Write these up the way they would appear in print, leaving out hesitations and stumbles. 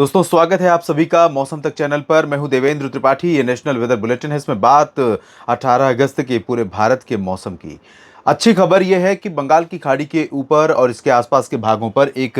दोस्तों, स्वागत है आप सभी का मौसम तक चैनल पर। मैं हूं देवेंद्र त्रिपाठी। ये नेशनल वेदर बुलेटिन है। इसमें बात 18 अगस्त के पूरे भारत के मौसम की। अच्छी खबर यह है कि बंगाल की खाड़ी के ऊपर और इसके आसपास के भागों पर एक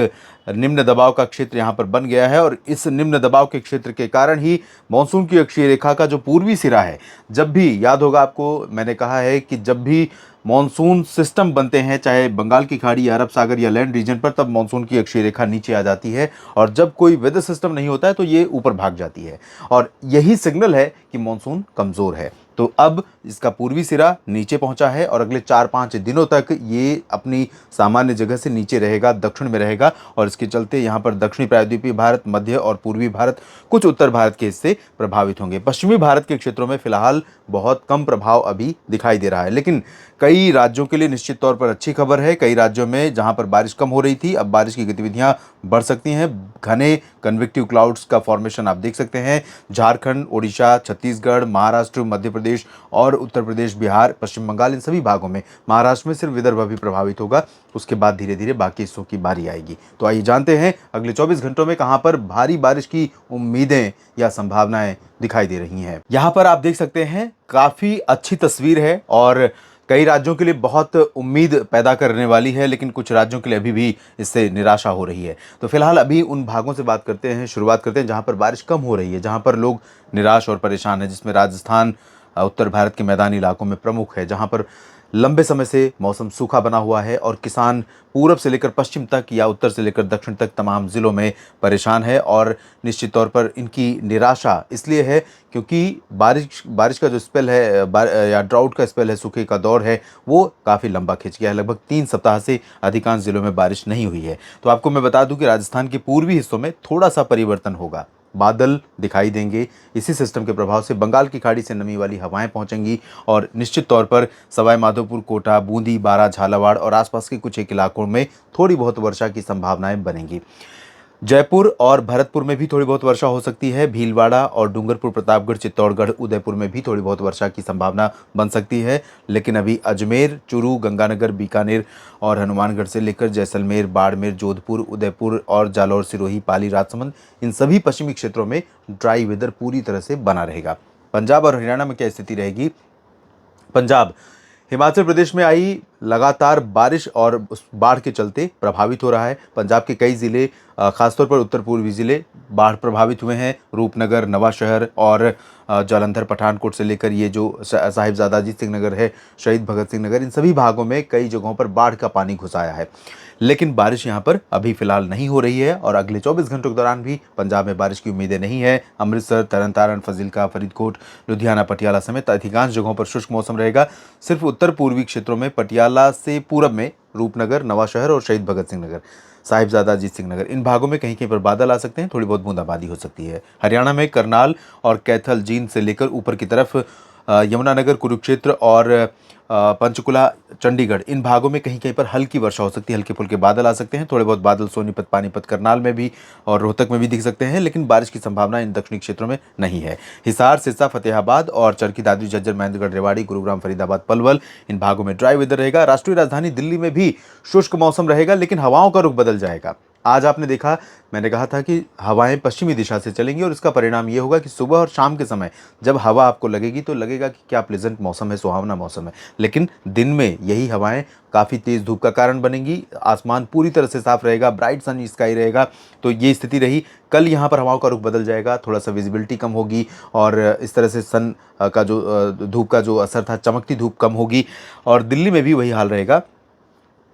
निम्न दबाव का क्षेत्र यहां पर बन गया है और इस निम्न दबाव के क्षेत्र के कारण ही मानसून की अक्षीय रेखा का जो पूर्वी सिरा है, जब भी याद होगा आपको, मैंने कहा है कि जब भी मॉनसून सिस्टम बनते हैं, चाहे बंगाल की खाड़ी या अरब सागर या लैंड रीजन पर, तब मॉनसून की अक्षीय रेखा नीचे आ जाती है और जब कोई वेदर सिस्टम नहीं होता है तो ये ऊपर भाग जाती है और यही सिग्नल है कि मॉनसून कमजोर है। तो अब इसका पूर्वी सिरा नीचे पहुंचा है और अगले 4-5 दिनों तक ये अपनी सामान्य जगह से नीचे रहेगा, दक्षिण में रहेगा और इसके चलते यहाँ पर दक्षिणी प्रायद्वीपीय भारत, मध्य और पूर्वी भारत, कुछ उत्तर भारत के हिस्से प्रभावित होंगे। पश्चिमी भारत के क्षेत्रों में फिलहाल बहुत कम प्रभाव अभी दिखाई दे रहा है, लेकिन कई राज्यों के लिए निश्चित तौर पर अच्छी खबर है। कई राज्यों में जहां पर बारिश कम हो रही थी, अब बारिश की गतिविधियां बढ़ सकती हैं। घने कन्वेक्टिव क्लाउड्स का फॉर्मेशन आप देख सकते हैं। झारखंड, ओडिशा, छत्तीसगढ़, महाराष्ट्र, मध्य प्रदेश और उत्तर प्रदेश, बिहार, पश्चिम बंगाल, इन सभी भागों में, महाराष्ट्र में सिर्फ विदर्भ अभी प्रभावित होगा। उसके बाद धीरे धीरे बाकी हिस्सों की बारी आएगी। तो आइए जानते हैं अगले 24 घंटों में कहां पर भारी बारिश की उम्मीदें या संभावनाएं दिखाई दे रही हैं। यहां पर आप देख सकते हैं, काफी अच्छी तस्वीर है और कई राज्यों के लिए बहुत उम्मीद पैदा करने वाली है, लेकिन कुछ राज्यों के लिए अभी भी इससे निराशा हो रही है। तो फिलहाल अभी उन भागों से बात करते हैं, शुरुआत करते हैं जहां पर बारिश कम हो रही है, जहां पर लोग निराश और परेशान हैं, जिसमें राजस्थान उत्तर भारत के मैदानी इलाकों में प्रमुख है, जहां पर लंबे समय से मौसम सूखा बना हुआ है और किसान पूरब से लेकर पश्चिम तक या उत्तर से लेकर दक्षिण तक तमाम ज़िलों में परेशान है। और निश्चित तौर पर इनकी निराशा इसलिए है क्योंकि बारिश बारिश का जो स्पेल है, या ड्राउट का स्पेल है, सूखे का दौर है, वो काफ़ी लंबा खिंच गया है। लगभग 3 सप्ताह से अधिकांश ज़िलों में बारिश नहीं हुई है। तो आपको मैं बता दूं कि राजस्थान के पूर्वी हिस्सों में थोड़ा सा परिवर्तन होगा, बादल दिखाई देंगे। इसी सिस्टम के प्रभाव से बंगाल की खाड़ी से नमी वाली हवाएं पहुंचेंगी और निश्चित तौर पर सवाई माधोपुर, कोटा, बूंदी, बारा, झालावाड़ और आसपास के कुछ एक इलाकों में थोड़ी बहुत वर्षा की संभावनाएं बनेंगी। जयपुर और भरतपुर में भी थोड़ी बहुत वर्षा हो सकती है। भीलवाड़ा और डूंगरपुर, प्रतापगढ़, चित्तौड़गढ़, उदयपुर में भी थोड़ी बहुत वर्षा की संभावना बन सकती है। लेकिन अभी अजमेर, चूरू, गंगानगर, बीकानेर और हनुमानगढ़ से लेकर जैसलमेर, बाड़मेर, जोधपुर, उदयपुर और जालौर, सिरोही, पाली, राजसमंद, इन सभी पश्चिमी क्षेत्रों में ड्राई वेदर पूरी तरह से बना रहेगा। पंजाब और हरियाणा में क्या स्थिति रहेगी? पंजाब हिमाचल प्रदेश में आई लगातार बारिश और उस बाढ़ के चलते प्रभावित हो रहा है। पंजाब के कई ज़िले, खासतौर पर उत्तर पूर्वी ज़िले बाढ़ प्रभावित हुए हैं। रूपनगर, नवा शहर और जालंधर, पठानकोट से लेकर ये जो साहिबजादा अजीत सिंह नगर है, शहीद भगत सिंह नगर, इन सभी भागों में कई जगहों पर बाढ़ का पानी घुस आया है। लेकिन बारिश यहाँ पर अभी फिलहाल नहीं हो रही है और अगले 24 घंटों के दौरान भी पंजाब में बारिश की उम्मीदें नहीं है। अमृतसर, तरन तारण, फजीलका, फरीदकोट, लुधियाना, पटियाला समेत अधिकांश जगहों पर शुष्क मौसम रहेगा। सिर्फ उत्तर पूर्वी क्षेत्रों में पटियाला से पूरब में रूपनगर, नवा शहर और शहीद भगत सिंह नगर, साहिबजादा अजीत सिंह नगर, इन भागों में कहीं कहीं पर बादल आ सकते हैं, थोड़ी बहुत बूंदाबांदी हो सकती है। हरियाणा में करनाल और कैथल, जींद से लेकर ऊपर की तरफ यमुनानगर, कुरुक्षेत्र और पंचकुला, चंडीगढ़, इन भागों में कहीं कहीं पर हल्की वर्षा हो सकती है, हल्के फुल्के बादल आ सकते हैं। थोड़े बहुत बादल सोनीपत, पानीपत, करनाल में भी और रोहतक में भी दिख सकते हैं, लेकिन बारिश की संभावना इन दक्षिणी क्षेत्रों में नहीं है। हिसार, सिरसा, फतेहाबाद और चरखी दादरी, झज्जर, महेंद्रगढ़, रेवाड़ी, गुरुग्राम, फरीदाबाद, पलवल, इन भागों में ड्राई वेदर रहेगा। राष्ट्रीय राजधानी दिल्ली में भी शुष्क मौसम रहेगा, लेकिन हवाओं का रुख बदल जाएगा। आज आपने देखा, मैंने कहा था कि हवाएं पश्चिमी दिशा से चलेंगी और इसका परिणाम ये होगा कि सुबह और शाम के समय जब हवा आपको लगेगी तो लगेगा कि क्या प्लेजेंट मौसम है, सुहावना मौसम है। लेकिन दिन में यही हवाएं काफ़ी तेज़ धूप का कारण बनेंगी। आसमान पूरी तरह से साफ रहेगा, ब्राइट सन स्काई रहेगा। तो ये स्थिति रही। कल यहाँ पर हवाओं का रुख बदल जाएगा, थोड़ा सा विजिबिलिटी कम होगी और इस तरह से सन का जो धूप का जो असर था, चमकती धूप कम होगी और दिल्ली में भी वही हाल रहेगा।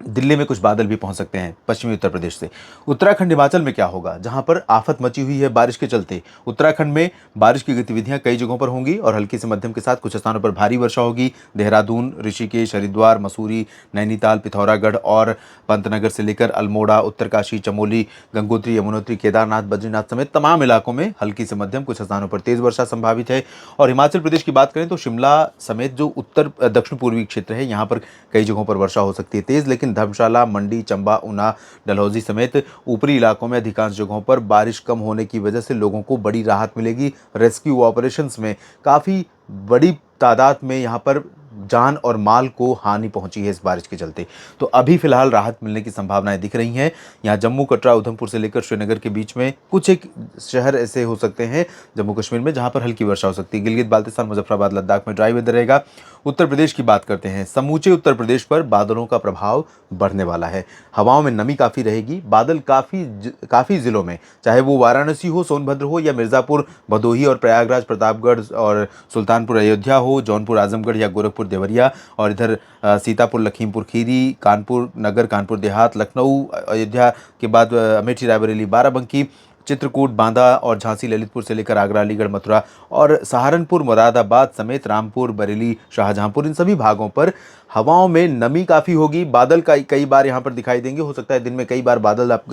दिल्ली में कुछ बादल भी पहुंच सकते हैं पश्चिमी उत्तर प्रदेश से। उत्तराखंड, हिमाचल में क्या होगा, जहां पर आफत मची हुई है बारिश के चलते। उत्तराखंड में बारिश की गतिविधियां कई जगहों पर होंगी और हल्की से मध्यम के साथ कुछ स्थानों पर भारी वर्षा होगी। देहरादून, ऋषिकेश, हरिद्वार, मसूरी, नैनीताल, पिथौरागढ़ और पंतनगर से लेकर अल्मोड़ा, उत्तरकाशी, चमोली, गंगोत्री, यमुनोत्री, केदारनाथ, बद्रीनाथ समेत तमाम इलाकों में हल्की से मध्यम, कुछ स्थानों पर तेज वर्षा संभावित है। और हिमाचल प्रदेश की बात करें तो शिमला समेत जो उत्तर दक्षिण पूर्वी क्षेत्र है, यहाँ पर कई जगहों पर वर्षा हो सकती है तेज, लेकिन धर्मशाला, मंडी, चंबा, ऊना, डलहौजी समेत ऊपरी इलाकों में अधिकांश जगहों पर बारिश कम होने की वजह से लोगों को बड़ी राहत मिलेगी। रेस्क्यू ऑपरेशंस में काफ़ी बड़ी तादाद में यहाँ पर जान और माल को हानि पहुंची है इस बारिश के चलते। तो अभी फिलहाल राहत मिलने की संभावनाएं दिख रही हैं। यहाँ जम्मू, कटरा, उधमपुर से लेकर श्रीनगर के बीच में कुछ एक शहर ऐसे हो सकते हैं जम्मू कश्मीर में जहां पर हल्की वर्षा हो सकती है। गिलगित बाल्टिस्तान, मुजफ्फराबाद, लद्दाख में ड्राई वेदर रहेगा। उत्तर प्रदेश की बात करते हैं। समूचे उत्तर प्रदेश पर बादलों का प्रभाव बढ़ने वाला है। हवाओं में नमी काफ़ी रहेगी। बादल काफ़ी ज़िलों में, चाहे वो वाराणसी हो, सोनभद्र हो या मिर्ज़ापुर, भदोही और प्रयागराज, प्रतापगढ़ और सुल्तानपुर अयोध्या हो, जौनपुर, आजमगढ़ या गोरखपुर, देवरिया और इधर सीतापुर, लखीमपुर खीरी, कानपुर नगर, कानपुर देहात, लखनऊ, अयोध्या के बाद अमेठी, रायबरेली, बाराबंकी, चित्रकूट, बांदा और झांसी, ललितपुर से लेकर आगरा, अलीगढ़, मथुरा और सहारनपुर, मुरादाबाद समेत रामपुर, बरेली, शाहजहांपुर, इन सभी भागों पर हवाओं में नमी काफ़ी होगी। बादल कई बार यहाँ पर दिखाई देंगे। हो सकता है दिन में कई बार बादल आप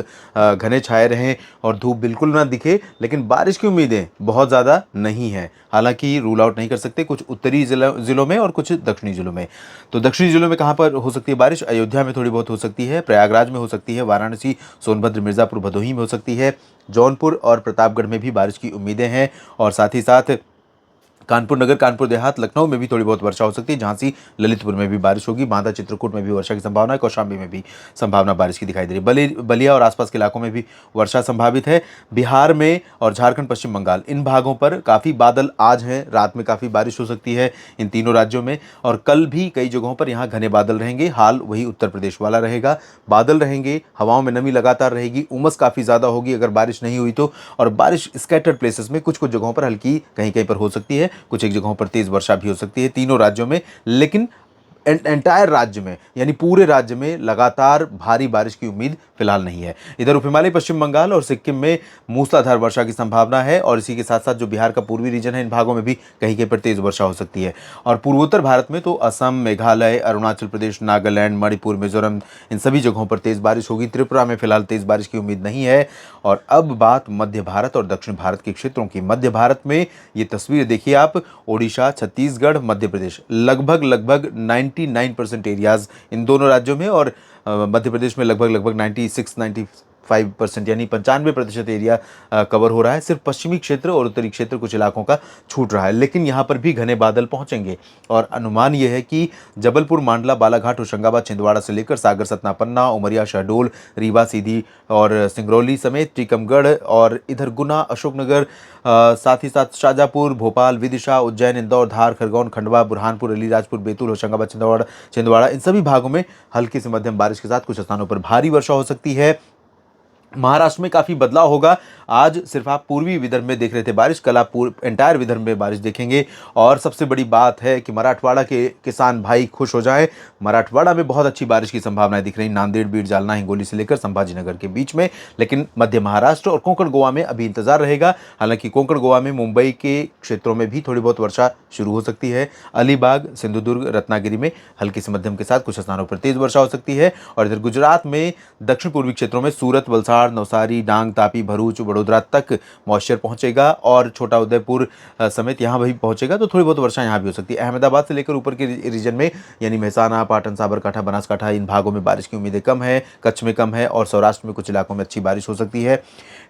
घने छाए रहें और धूप बिल्कुल ना दिखे, लेकिन बारिश की उम्मीदें बहुत ज़्यादा नहीं है। हालांकि रूल आउट नहीं कर सकते कुछ उत्तरी ज़िलों में और कुछ दक्षिणी ज़िलों में। तो दक्षिणी ज़िलों में कहाँ पर हो सकती है बारिश? अयोध्या में थोड़ी बहुत हो सकती है, प्रयागराज में हो सकती है, वाराणसी, सोनभद्र, मिर्ज़ापुर, भदोही में हो सकती है, जौनपुर और प्रतापगढ़ में भी बारिश की उम्मीदें हैं और साथ ही साथ कानपुर नगर, कानपुर देहात, लखनऊ में भी थोड़ी बहुत वर्षा हो सकती है। झांसी, ललितपुर में भी बारिश होगी। बांदा, चित्रकूट में भी वर्षा की संभावना है। कौशाम्बी में भी संभावना बारिश की दिखाई दे रही है। बलिया और आसपास के इलाकों में भी वर्षा संभावित है। बिहार में और झारखंड, पश्चिम बंगाल, इन भागों पर काफ़ी बादल आज हैं। रात में काफ़ी बारिश हो सकती है इन तीनों राज्यों में और कल भी कई जगहों पर यहाँ घने बादल रहेंगे। हाल वही उत्तर प्रदेश वाला रहेगा। बादल रहेंगे, हवाओं में नमी लगातार रहेगी, उमस काफ़ी ज़्यादा होगी अगर बारिश नहीं हुई तो। और बारिश स्कैटर्ड प्लेसेस में कुछ जगहों पर हल्की कहीं कहीं पर हो सकती है। कुछ एक जगहों पर तेज वर्षा भी हो सकती है तीनों राज्यों में, लेकिन एंटायर राज्य में यानी पूरे राज्य में लगातार भारी बारिश की उम्मीद फिलहाल नहीं है। इधर उप हिमालय, पश्चिम बंगाल और सिक्किम में मूसलाधार वर्षा की संभावना है और इसी के साथ साथ जो बिहार का पूर्वी रीजन है, इन भागों में भी कहीं कहीं पर तेज वर्षा हो सकती है। और पूर्वोत्तर भारत में तो असम, मेघालय, अरुणाचल प्रदेश, नागालैंड, मणिपुर, मिजोरम, इन सभी जगहों पर तेज बारिश होगी। त्रिपुरा में फिलहाल तेज बारिश की उम्मीद नहीं है। और अब बात मध्य भारत और दक्षिण भारत के क्षेत्रों की। मध्य भारत में ये तस्वीर देखिए आप, ओडिशा, छत्तीसगढ़, मध्य प्रदेश, लगभग 99% एरियाज इन दोनों राज्यों में और मध्य प्रदेश में लगभग 96-95% यानी 95% एरिया कवर हो रहा है। सिर्फ पश्चिमी क्षेत्र और उत्तरी क्षेत्र कुछ इलाकों का छूट रहा है, लेकिन यहाँ पर भी घने बादल पहुँचेंगे और अनुमान यह है कि जबलपुर, मांडला, बालाघाट, होशंगाबाद, छिंदवाड़ा से लेकर सागर, सतना, पन्ना, उमरिया, शहडोल, रीवा, सीधी और सिंगरौली समेत टिकमगढ़ और इधर गुना, अशोकनगर, साथ ही साथ शाजापुर, भोपाल, विदिशा, उज्जैन, इंदौर, धार, खरगोन, खंडवा, बुरहानपुर, अलीराजपुर, बैतूल, होशंगाबाद, छिंदवाड़ा, इन सभी भागों में हल्की से मध्यम बारिश के साथ कुछ स्थानों पर भारी वर्षा हो सकती है। महाराष्ट्र में काफ़ी बदलाव होगा। आज सिर्फ आप पूर्वी विदर्भ में देख रहे थे बारिश, कल आप एंटायर विदर्भ में बारिश देखेंगे। और सबसे बड़ी बात है कि मराठवाड़ा के किसान भाई खुश हो जाएं। मराठवाड़ा में बहुत अच्छी बारिश की संभावनाएं दिख रही, नांदेड़, बीड, जालना, हिंगोली से लेकर संभाजीनगर के बीच में। लेकिन मध्य महाराष्ट्र और कोंकण गोवा में अभी इंतजार रहेगा। हालांकि कोंकण गोवा में मुंबई के क्षेत्रों में भी थोड़ी बहुत वर्षा शुरू हो सकती है। अलीबाग, सिंधुदुर्ग, रत्नागिरी में हल्की से मध्यम के साथ कुछ स्थानों पर तेज वर्षा हो सकती है। और इधर गुजरात में दक्षिण पूर्वी क्षेत्रों में सूरत, वलसाड़, नवसारी, डांग, तापी, भरूच, वडोदरा तक मॉइस्चर पहुंचेगा और छोटा उदयपुर समेत यहां भी पहुंचेगा, तो थोड़ी बहुत वर्षा यहां भी हो सकती है। अहमदाबाद से लेकर ऊपर के रीजन में यानी मेहसाना, पाटन, साबरकांठा, बनासकांठा, इन भागों में बारिश की उम्मीदें कम है। कच्छ में कम है और सौराष्ट्र में कुछ इलाकों में अच्छी बारिश हो सकती है।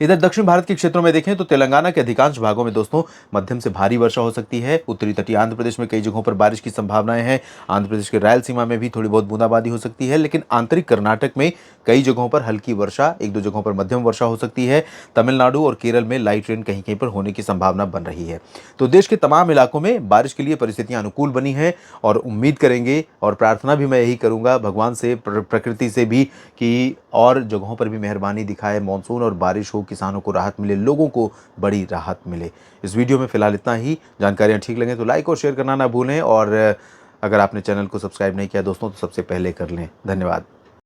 इधर दक्षिण भारत के क्षेत्रों में देखें तो तेलंगाना के अधिकांश भागों में दोस्तों मध्यम से भारी वर्षा हो सकती है। उत्तरी तटीय आंध्र प्रदेश में कई जगहों पर बारिश की संभावनाएं हैं। आंध्र प्रदेश के रायलसीमा में भी थोड़ी बहुत बूंदाबांदी हो सकती है, लेकिन आंतरिक कर्नाटक में कई जगहों पर हल्की वर्षा, एक दो जगहों पर मध्यम वर्षा हो सकती है। तमिलनाडु और केरल में लाइट रेन कहीं कहीं पर होने की संभावना बन रही है। तो देश के तमाम इलाकों में बारिश के लिए परिस्थितियां अनुकूल बनी हैं और उम्मीद करेंगे और प्रार्थना भी मैं यही करूंगा भगवान से, प्रकृति से भी, कि और जगहों पर भी मेहरबानी दिखाए, मानसून और बारिश हो, किसानों को राहत मिले, लोगों को बड़ी राहत मिले। इस वीडियो में फिलहाल इतना ही। जानकारियाँ ठीक लगे तो लाइक और शेयर करना ना भूलें और अगर आपने चैनल को सब्सक्राइब नहीं किया दोस्तों तो सबसे पहले कर लें। धन्यवाद।